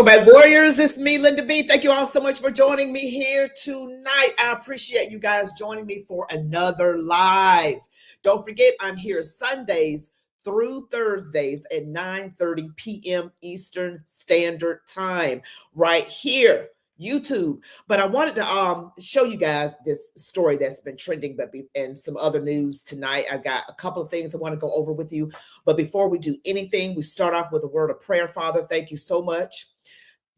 Welcome back, Warriors. It's me, Linda B. Thank you all so much for joining me here tonight. I appreciate you guys joining me for another live. Don't forget, I'm here Sundays through Thursdays at 9:30 p.m. Eastern Standard Time, right here, YouTube. But I wanted to show you guys this story that's been trending, and some other news tonight. I've got a couple of things I want to go over with you. But before we do anything, we start off with a word of prayer. Father, thank you so much.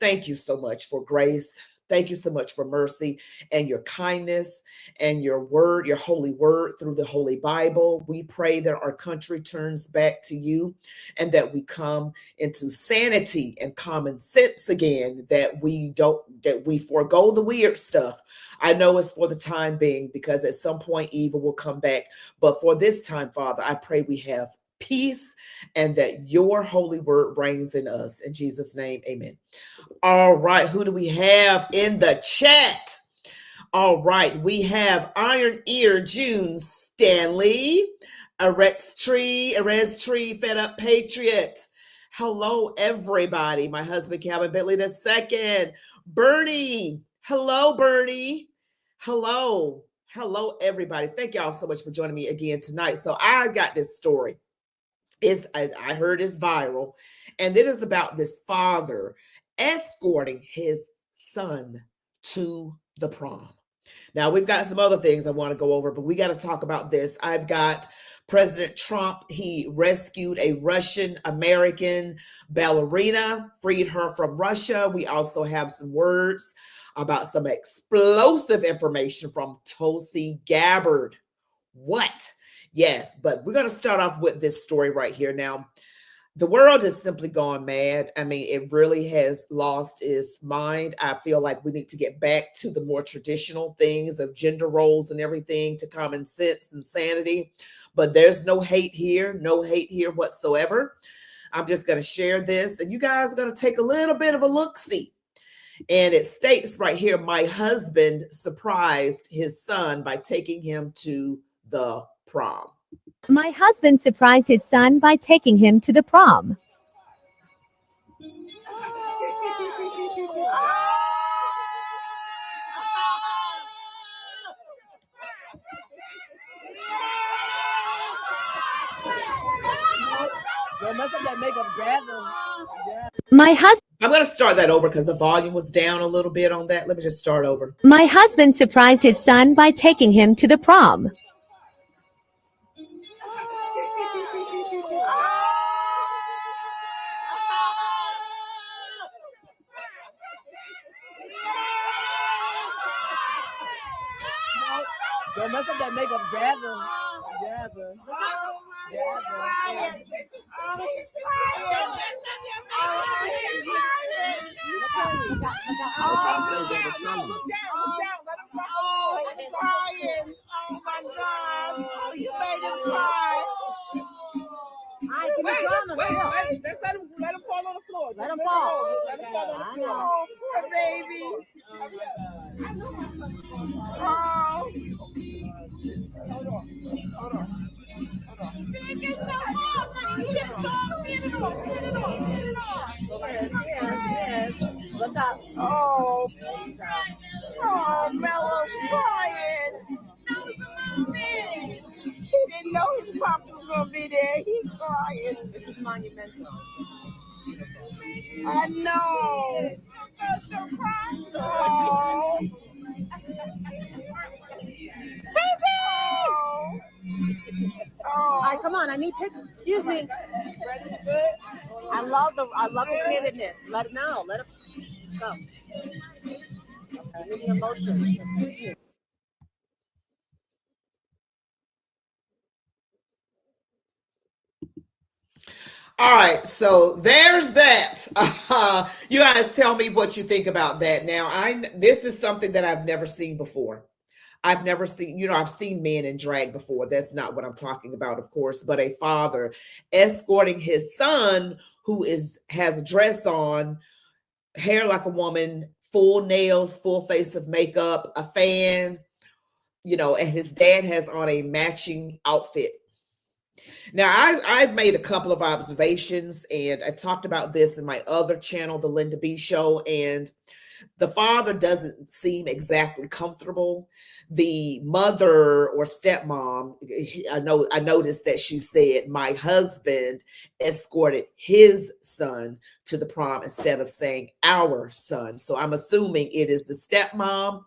Thank you so much for grace. Thank you so much for mercy and your kindness and your word, your holy word through the Holy Bible. We pray that our country turns back to you and that we come into sanity and common sense again, that we forego the weird stuff. I know it's for the time being, because at some point evil will come back. But for this time, Father, I pray we have peace and that your holy word reigns in us. In Jesus' name, amen. All right, who do we have in the chat? All right, we have Iron Ear June Stanley, Arez Tree, Fed Up Patriot. Hello, everybody. My husband, Calvin Bentley II. Bernie. Hello, Bernie. Hello, everybody. Thank y'all so much for joining me again tonight. So I got this story. I heard it's viral, and it is about this father escorting his son to the prom. Now, we've got some other things I want to go over, but we got to talk about this. I've got President Trump. He rescued a Russian-American ballerina, freed her from Russia. We also have some words about some explosive information from Tulsi Gabbard. What? Yes, but we're going to start off with this story right here. Now, the world has simply gone mad. I mean, it really has lost its mind. I feel like we need to get back to the more traditional things of gender roles and everything, to common sense and sanity. But there's no hate here whatsoever. I'm just going to share this, and you guys are going to take a little bit of a look-see. And it states right here, my husband surprised his son by taking him to the prom. My husband surprised his son by taking him to the prom. My husband. I'm going to start that over because the volume was down a little bit on that. Let me just start over. My husband surprised his son by taking him to the prom. Don't mess up that makeup, Gavin. Wait. Let him fall on the floor. Let him fall. Let him fall on the floor. Oh, poor baby. Oh. Hold on. Get it off. What's up? Oh, Mello's crying. He didn't know his pops was going to be there. He's crying. This is monumental. I know. Oh. All right, come on. I need pictures. Excuse me. I love the candidness. Let it know. Let it go. Okay. Emotion. All right, so there's that. You guys tell me what you think about that. Now, this is something that I've never seen before. I've never seen, I've seen men in drag before. That's not what I'm talking about, of course, but a father escorting his son who has a dress on, hair like a woman, full nails, full face of makeup, a fan, and his dad has on a matching outfit. Now, I've made a couple of observations, and I talked about this in my other channel, the Linda B Show, and the father doesn't seem exactly comfortable. The mother or stepmom, I noticed that she said, my husband escorted his son to the prom instead of saying our son. So I'm assuming it is the stepmom,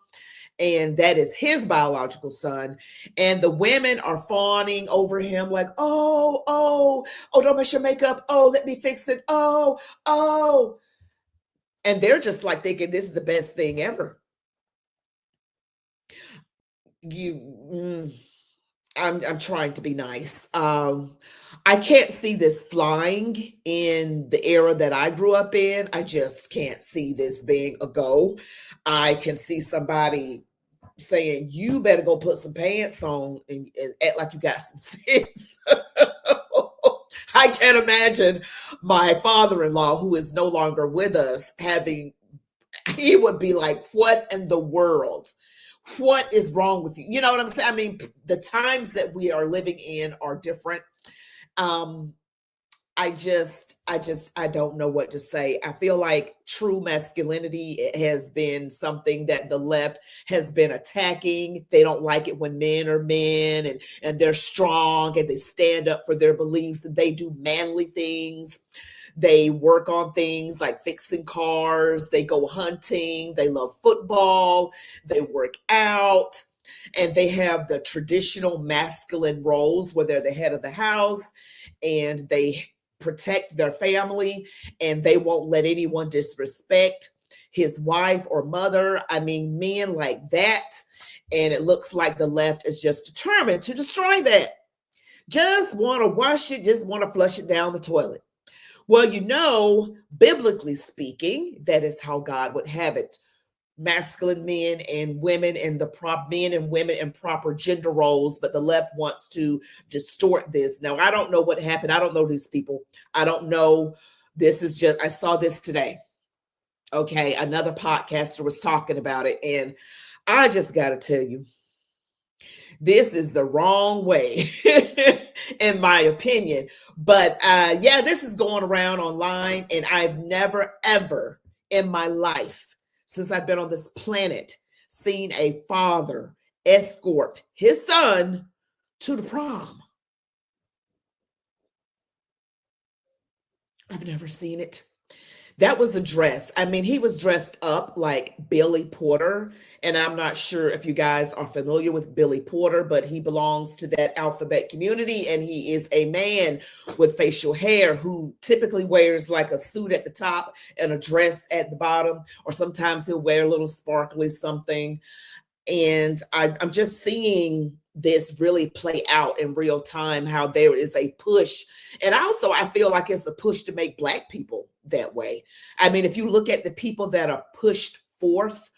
and that is his biological son. And the women are fawning over him like, oh, don't mess your makeup. Oh, let me fix it. Oh. And they're just like thinking this is the best thing ever. I'm trying to be nice. I can't see this flying in the era that I grew up in. I just can't see this being a go. I can see somebody saying, you better go put some pants on and act like you got some sense. I can't imagine my father-in-law, who is no longer with us, he would be like, what in the world? What is wrong with you? You know what I'm saying? I mean, the times that we are living in are different. I don't know what to say. I feel like true masculinity has been something that the left has been attacking. They don't like it when men are men and they're strong and they stand up for their beliefs and they do manly things. They work on things like fixing cars. They go hunting. They love football. They work out. And they have the traditional masculine roles where they're the head of the house and they protect their family and they won't let anyone disrespect his wife or mother. I mean, men like that. And it looks like the left is just determined to destroy that. Just want to wash it, just want to flush it down the toilet. Well, biblically speaking, that is how God would have it. Masculine men and women and men and women in proper gender roles, but the left wants to distort this. Now, I don't know what happened. I don't know these people. I don't know. I saw this today. Okay, another podcaster was talking about it, and I just got to tell you, this is the wrong way, in my opinion. But this is going around online, and I've never, ever in my life, since I've been on this planet, seen a father escort his son to the prom. I've never seen it. That was a dress. I mean, he was dressed up like Billy Porter. And I'm not sure if you guys are familiar with Billy Porter, but he belongs to that alphabet community. And he is a man with facial hair who typically wears like a suit at the top and a dress at the bottom. Or sometimes he'll wear a little sparkly something. And I'm just seeing this really play out in real time, how there is a push. And also, I feel like it's a push to make Black people that way. I mean, if you look at the people that are pushed forth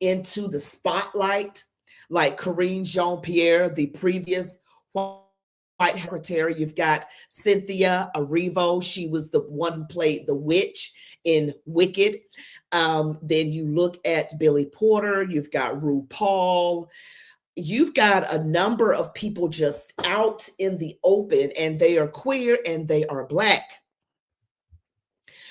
into the spotlight, like Karine Jean-Pierre, the previous white secretary, you've got Cynthia Erivo. She was the one who played the witch in Wicked. Then you look at Billy Porter, you've got RuPaul. You've got a number of people just out in the open, and they are queer and they are Black.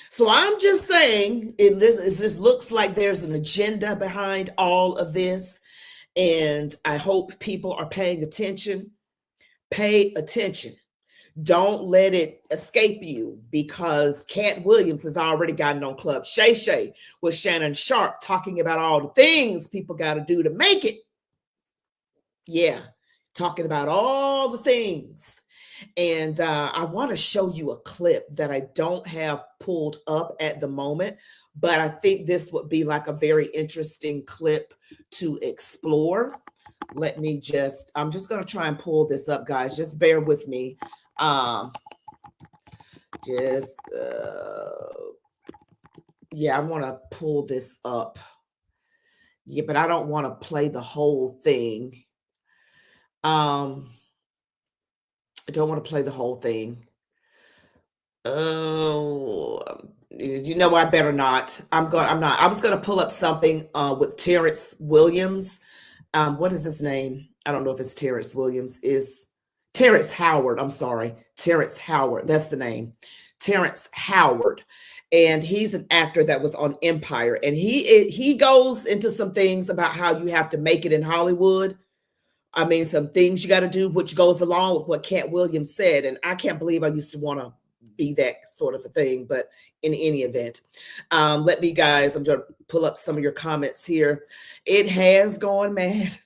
So I'm just saying, this looks like there's an agenda behind all of this. And I hope people are paying attention. Pay attention. Don't let it escape you, because Cat Williams has already gotten on Club Shay Shay with Shannon Sharp talking about all the things people got to do to make it. Yeah, talking about all the things. And I want to show you a clip that I don't have pulled up at the moment, but I think this would be like a very interesting clip to explore. I'm just going to try and pull this up, guys. Just bear with me. I want to pull this up. Yeah, but I don't want to play the whole thing. I don't want to play the whole thing. Oh, I better not. I'm not. I was going to pull up something with Terrence Williams. What is his name? I don't know if it's Terrence Williams. Terrence Howard. I'm sorry. Terrence Howard. That's the name. Terrence Howard. And he's an actor that was on Empire. And he goes into some things about how you have to make it in Hollywood. I mean, some things you got to do, which goes along with what Cat Williams said. And I can't believe I used to want to be that sort of a thing. But in any event, I'm going to pull up some of your comments here. It has gone mad.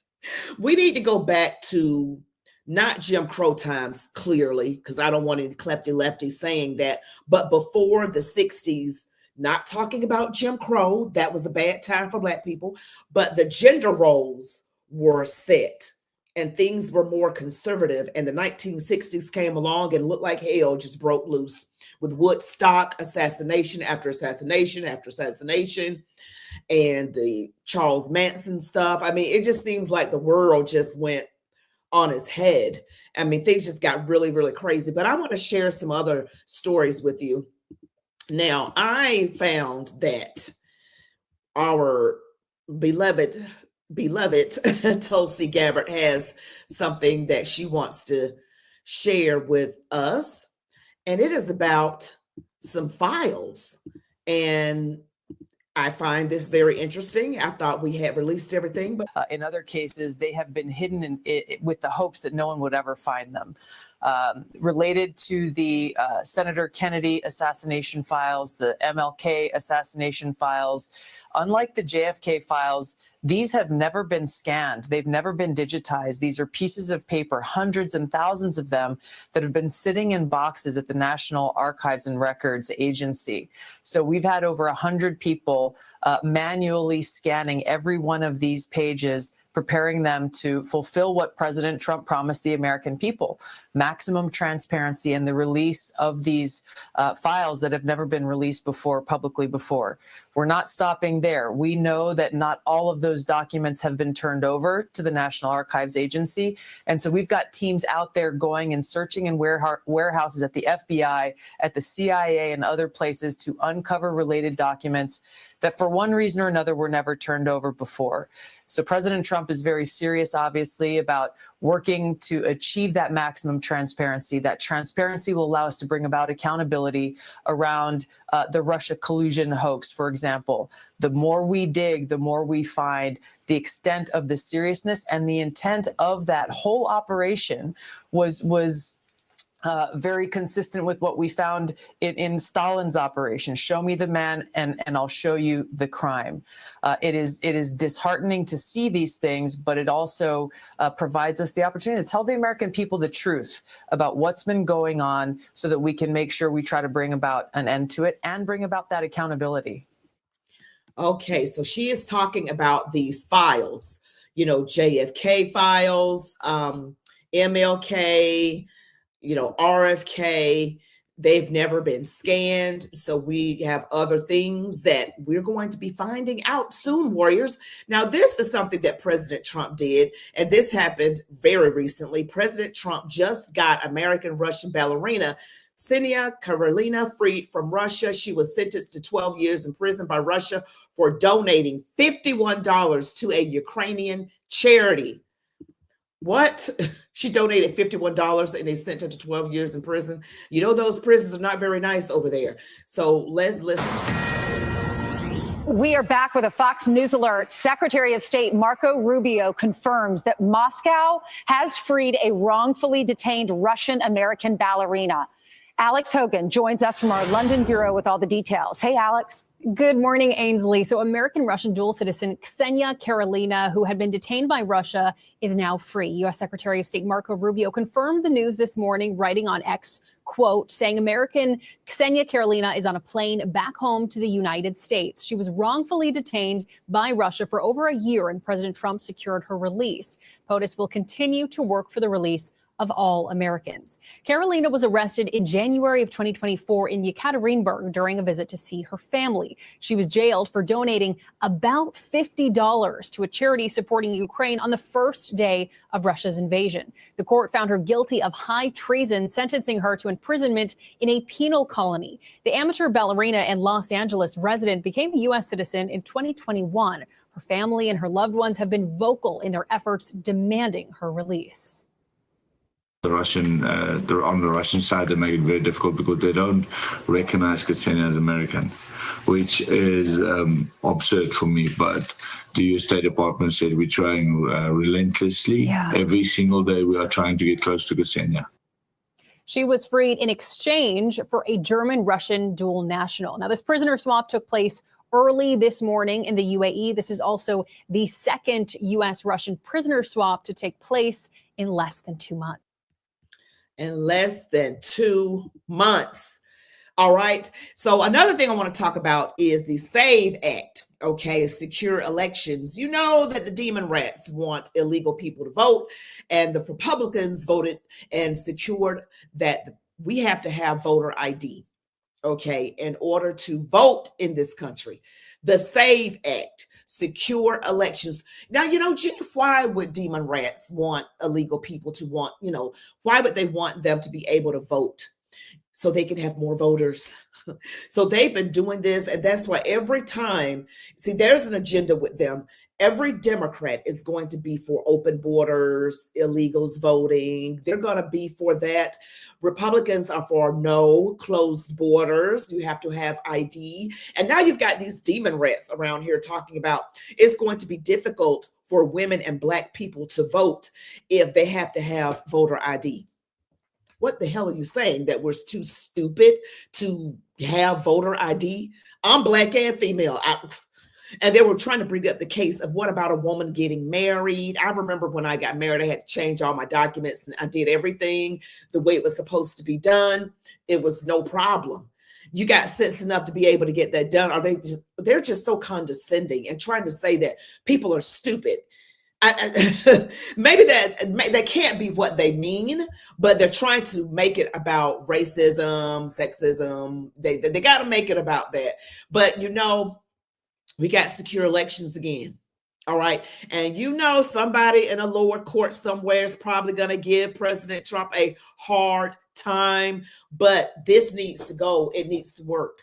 We need to go back to not Jim Crow times, clearly, because I don't want any clefty lefty saying that, but before the 60s, not talking about Jim Crow. That was a bad time for Black people, but the gender roles were set and things were more conservative. And the 1960s came along and looked like hell just broke loose with Woodstock, assassination after assassination after assassination, and the Charles Manson stuff. I mean, it just seems like the world just went on its head. I mean, things just got really, really crazy. But I want to share some other stories with you. Now, I found that our beloved Tulsi Gabbard has something that she wants to share with us. And it is about some files. And I find this very interesting. I thought we had released everything, but in other cases, they have been hidden with the hopes that no one would ever find them. Related to the Senator Kennedy assassination files, the MLK assassination files, unlike the JFK files, these have never been scanned. They've never been digitized. These are pieces of paper, hundreds and thousands of them, that have been sitting in boxes at the National Archives and Records Agency. So we've had over 100 people manually scanning every one of these pages, preparing them to fulfill what President Trump promised the American people: maximum transparency and the release of these files that have never been released publicly before. We're not stopping there. We know that not all of those documents have been turned over to the National Archives Agency. And so we've got teams out there going and searching in warehouses at the FBI, at the CIA, and other places to uncover related documents that for one reason or another were never turned over before. So President Trump is very serious, obviously, about working to achieve that maximum transparency. That transparency will allow us to bring about accountability around the Russia collusion hoax, for example. The more we dig, the more we find the extent of the seriousness and the intent of that whole operation was very consistent with what we found in Stalin's operation. Show me the man and I'll show you the crime. It is disheartening to see these things, but it also provides us the opportunity to tell the American people the truth about what's been going on so that we can make sure we try to bring about an end to it and bring about that accountability. Okay, so she is talking about these files, JFK files, MLK, RFK. They've never been scanned. So we have other things that we're going to be finding out soon, warriors. Now, this is something that President Trump did, and this happened very recently. President Trump just got American-Russian ballerina Ksenia Karelina freed from Russia. She was sentenced to 12 years in prison by Russia for donating $51 to a Ukrainian charity. What? She donated $51 and they sent her to 12 years in prison. Those prisons are not very nice over there. So let's listen. We are back with a Fox News alert. Secretary of State Marco Rubio confirms that Moscow has freed a wrongfully detained Russian-American ballerina. Alex Hogan joins us from our London bureau with all the details. Hey, Alex. Good morning, Ainsley. So American-Russian dual citizen Ksenia Karelina, who had been detained by Russia, is now free. U.S. Secretary of State Marco Rubio confirmed the news this morning, writing on X, quote, saying American Ksenia Karelina is on a plane back home to the United States. She was wrongfully detained by Russia for over a year, and President Trump secured her release. POTUS will continue to work for the release of all Americans. Karelina was arrested in January of 2024 in Yekaterinburg during a visit to see her family. She was jailed for donating about $50 to a charity supporting Ukraine on the first day of Russia's invasion. The court found her guilty of high treason, sentencing her to imprisonment in a penal colony. The amateur ballerina and Los Angeles resident became a U.S. citizen in 2021. Her family and her loved ones have been vocal in their efforts demanding her release. on the Russian side, they make it very difficult because they don't recognize Ksenia as American, which is absurd for me. But the U.S. State Department said we're trying relentlessly. Every single day we are trying to get close to Ksenia. She was freed in exchange for a German-Russian dual national. Now, this prisoner swap took place early this morning in the UAE. This is also the second U.S.-Russian prisoner swap to take place in less than 2 months. In less than 2 months. All right. So another thing I want to talk about is the SAVE Act. Okay, secure elections. You know that the demon rats want illegal people to vote, and the Republicans voted and secured that we have to have voter ID, okay, in order to vote in this country. The SAVE Act, secure elections. Now, you know, why would demon rats want illegal people to want, you know, why would they want them to be able to vote? So they can have more voters. So they've been doing this, and that's why every time, see, there's an agenda with them. Every Democrat is going to be for open borders, illegals voting. They're going to be for that. Republicans are for no closed borders. You have to have ID. And now you've got these demon rats around here talking about it's going to be difficult for women and Black people to vote if they have to have voter ID. What the hell are you saying? That we're too stupid to have voter ID? I'm Black and female. And they were trying to bring up the case of what about a woman getting married? I remember when I got married, I had to change all my documents and I did everything the way it was supposed to be done. It was no problem. You got sense enough to be able to get that done. They're just so condescending and trying to say that people are stupid. Maybe that can't be what they mean, but they're trying to make it about racism, sexism. They got to make it about that. But you know, we got secure elections again. All right. And you know, somebody in a lower court somewhere is probably going to give President Trump a hard time, but this needs to go. It needs to work.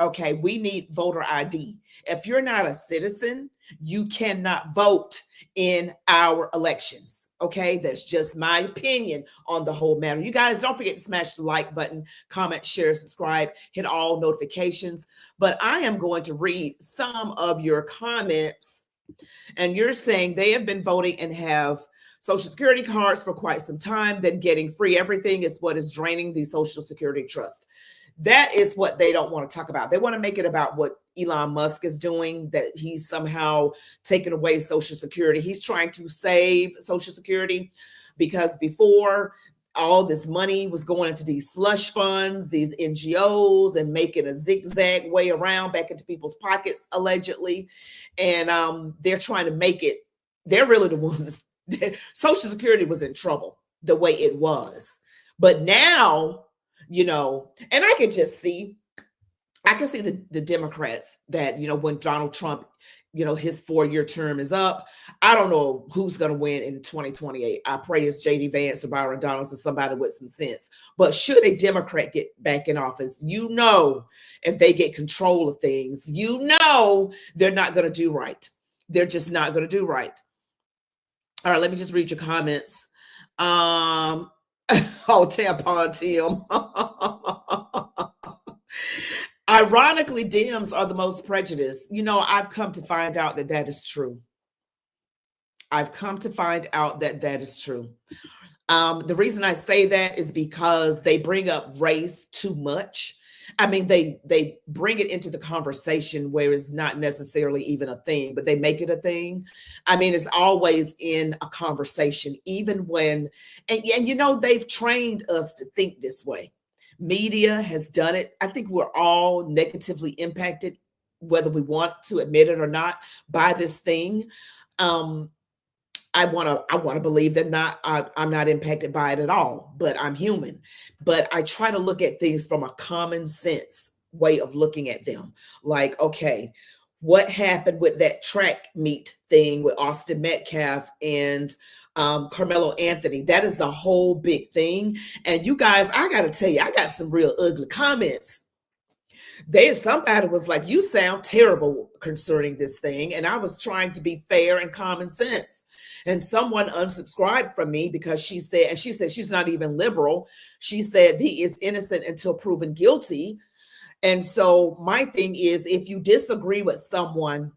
Okay. We need voter ID. If you're not a citizen, you cannot vote in our elections. Okay, that's just my opinion on the whole matter. You guys don't forget to smash the like button, comment, share, subscribe, hit all notifications. But I am going to read some of your comments. And you're saying they have been voting and have Social Security cards for quite some time. Then getting free everything is what is draining the Social Security trust. That is what they don't want to talk about. They want to make it about what Elon Musk is doing, that he's somehow taken away Social Security. He's trying to save Social Security because before all this money was going into these slush funds, these NGOs, and making a zigzag way around back into people's pockets, allegedly. And they're trying to make it, they're really the ones, Social Security was in trouble the way it was. But now, you know, and I can see the Democrats that, you know, when Donald Trump, you know, his 4-year term is up, I don't know who's going to win in 2028. I pray it's J.D. Vance or Byron Donalds or somebody with some sense. But should a Democrat get back in office, you know, if they get control of things, you know, they're not going to do right. They're just not going to do right. All right, let me just read your comments. Oh, tampon Tim. Ironically, Dems are the most prejudiced. You know, I've come to find out that that is true. I've come to find out that that is true. The reason I say that is because they bring up race too much. I mean, they bring it into the conversation where it's not necessarily even a thing, but they make it a thing. I mean, it's always in a conversation, even when, and you know, they've trained us to think this way. Media has done it. I think we're all negatively impacted, whether we want to admit it or not, by this thing. I want to believe that I'm not impacted by it at all, but I'm human. But I try to look at things from a common sense way of looking at them. Like, okay, what happened with that track meet thing with Austin Metcalf and Carmelo Anthony? That is a whole big thing. And you guys, I got to tell you, I got some real ugly comments. somebody was like, you sound terrible concerning this thing. And I was trying to be fair and common sense. And someone unsubscribed from me because she said she's not even liberal. She said he is innocent until proven guilty. And so my thing is, if you disagree with someone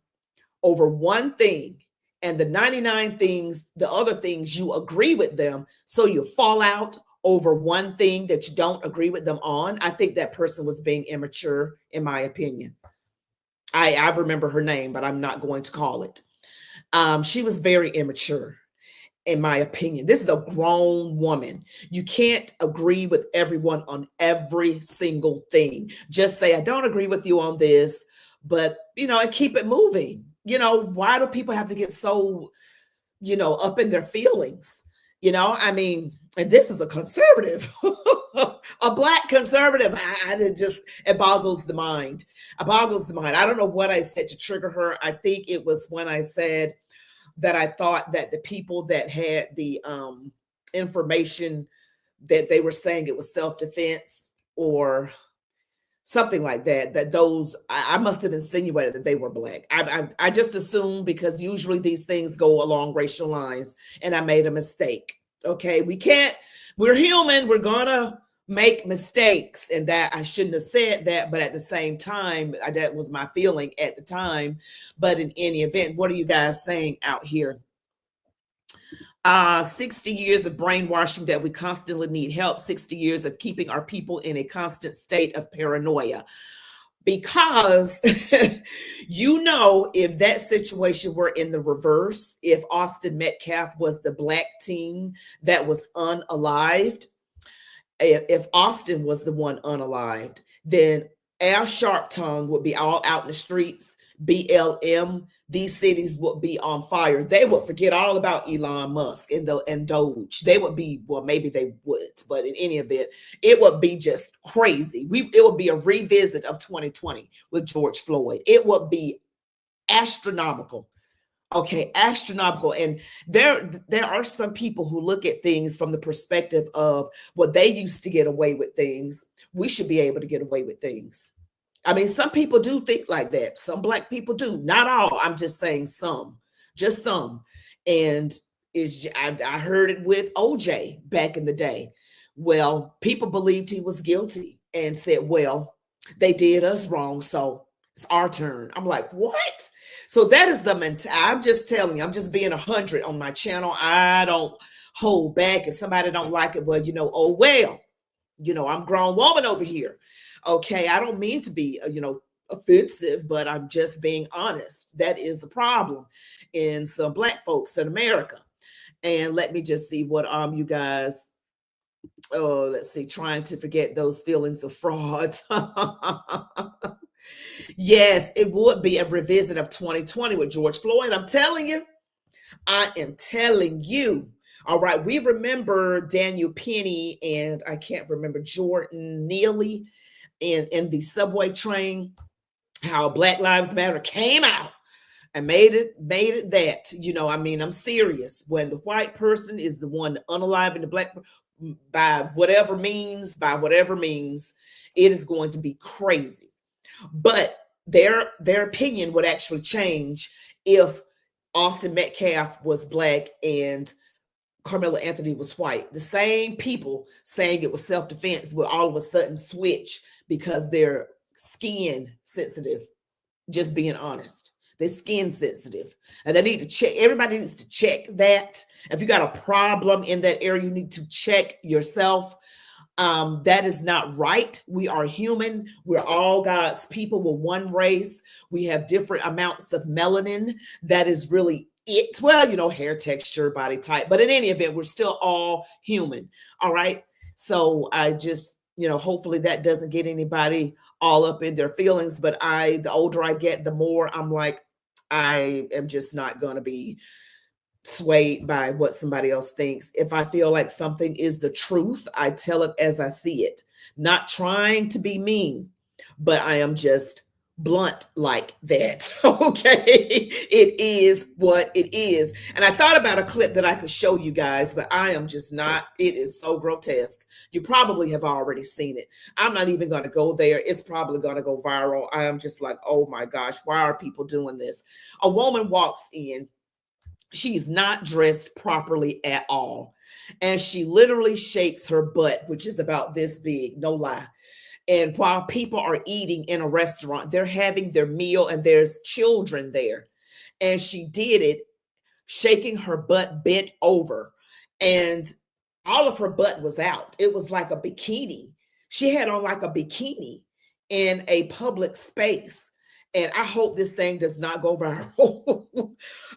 over one thing and the 99 things, the other things you agree with them, so you fall out over one thing that you don't agree with them on, I think that person was being immature, in my opinion. I remember her name, but I'm not going to call it. She was very immature, in my opinion. This is a grown woman. You can't agree with everyone on every single thing. Just say, I don't agree with you on this, but, and keep it moving. Why do people have to get so, up in their feelings? And this is a conservative, a Black conservative. It boggles the mind. It boggles the mind. I don't know what I said to trigger her. I think it was when I said that I thought that the people that had the information that they were saying it was self-defense or something like that those, I must have insinuated that they were Black. I just assumed, because usually these things go along racial lines, and I made a mistake. Okay, we're human, we're gonna make mistakes, and that I shouldn't have said that, but at the same time, that was my feeling at the time. But in any event, what are you guys saying out here? 60 years of brainwashing that we constantly need help. 60 years of keeping our people in a constant state of paranoia. Because if that situation were in the reverse, if Austin Metcalf was the Black teen that was unalived, if Austin was the one unalived, then Al Sharptongue would be all out in the streets. BLM, these cities would be on fire. They would forget all about Elon Musk and Doge. They would be, well, maybe they would, but in any event, it would be just crazy. It would be a revisit of 2020 with George Floyd. It would be astronomical. Okay, astronomical. And there are some people who look at things from the perspective of, well, they used to get away with things. We should be able to get away with things. I mean, some people do think like that. Some Black people do. Not all. I'm just saying some. Just some. And I heard it with OJ back in the day. Well, people believed he was guilty and said, well, they did us wrong, so it's our turn. I'm like, what? So that is the mentality. I'm just telling you, I'm just being 100 on my channel. I don't hold back. If somebody don't like it, well, oh, well, I'm a grown woman over here. Okay, I don't mean to be, offensive, but I'm just being honest. That is the problem in some Black folks in America. And let me just see what you guys, let's see, trying to forget those feelings of fraud. Yes, it would be a revisit of 2020 with George Floyd. I'm telling you. I am telling you. All right, we remember Daniel Penny and I can't remember Jordan Neely in the subway train, how Black Lives Matter came out and made it that, I'm serious. When the white person is the one unaliving the Black by whatever means, it is going to be crazy. But their opinion would actually change if Austin Metcalf was Black and Carmelo Anthony was white. The same people saying it was self-defense will all of a sudden switch because they're skin sensitive. Just being honest. They're skin sensitive. And they need to check. Everybody needs to check that. If you got a problem in that area, you need to check yourself. That is not right. We are human. We're all God's people. We're one race. We have different amounts of melanin. That is really it. Well, hair texture, body type. But in any event, we're still all human. All right. So I just, hopefully that doesn't get anybody all up in their feelings. But the older I get, the more I'm like, I am just not going to be swayed by what somebody else thinks. If I feel like something is the truth, I tell it as I see it, not trying to be mean, but I am just blunt like that. Okay, it is what it is. And I thought about a clip that I could show you guys, but I am just not. It is so grotesque. You probably have already seen it. I'm not even going to go there. It's probably going to go viral. I am just like, oh my gosh, why are people doing this? A woman walks in. She's not dressed properly at all, and she literally shakes her butt, which is about this big, no lie. And while people are eating in a restaurant, they're having their meal and there's children there. And she did it shaking her butt bent over. And all of her butt was out. It was like a bikini. She had on like a bikini in a public space. And I hope this thing does not go viral.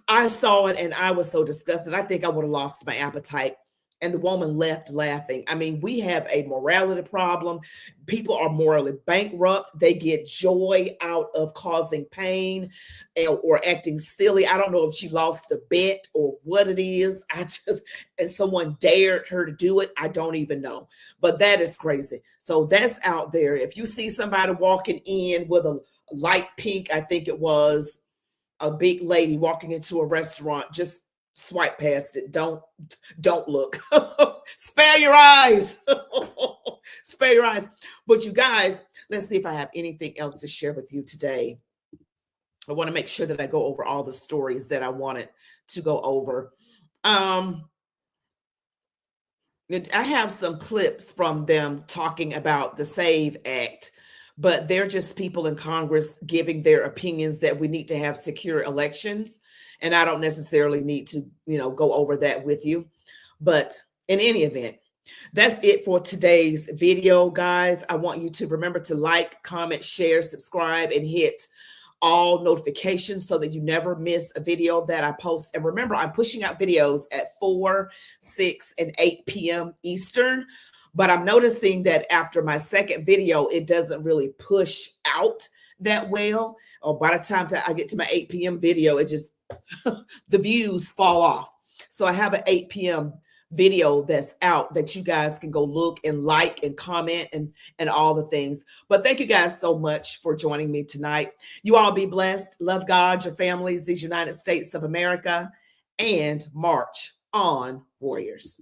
I saw it and I was so disgusted. I think I would have lost my appetite. And the woman left laughing. I mean, we have a morality problem. People are morally bankrupt. They get joy out of causing pain or acting silly. I don't know if she lost a bet or what it is. And someone dared her to do it. I don't even know. But that is crazy. So that's out there. If you see somebody walking in with a light pink, I think it was a big lady walking into a restaurant, just swipe past it. Don't look. Spare your eyes. Spare your eyes. But you guys, let's see if I have anything else to share with you today. I want to make sure that I go over all the stories that I wanted to go over. I have some clips from them talking about the SAVE Act, but they're just people in Congress giving their opinions that we need to have secure elections. And I don't necessarily need to, go over that with you. But in any event, that's it for today's video, guys. I want you to remember to like, comment, share, subscribe, and hit all notifications so that you never miss a video that I post. And remember, I'm pushing out videos at 4, 6, and 8 p.m. Eastern. But I'm noticing that after my second video, it doesn't really push out that well. Or by the time I get to my 8 p.m. video, it just, the views fall off. So I have an 8 p.m. video that's out that you guys can go look and like and comment and all the things. But thank you guys so much for joining me tonight. You all be blessed. Love God, your families, these United States of America, and march on, warriors.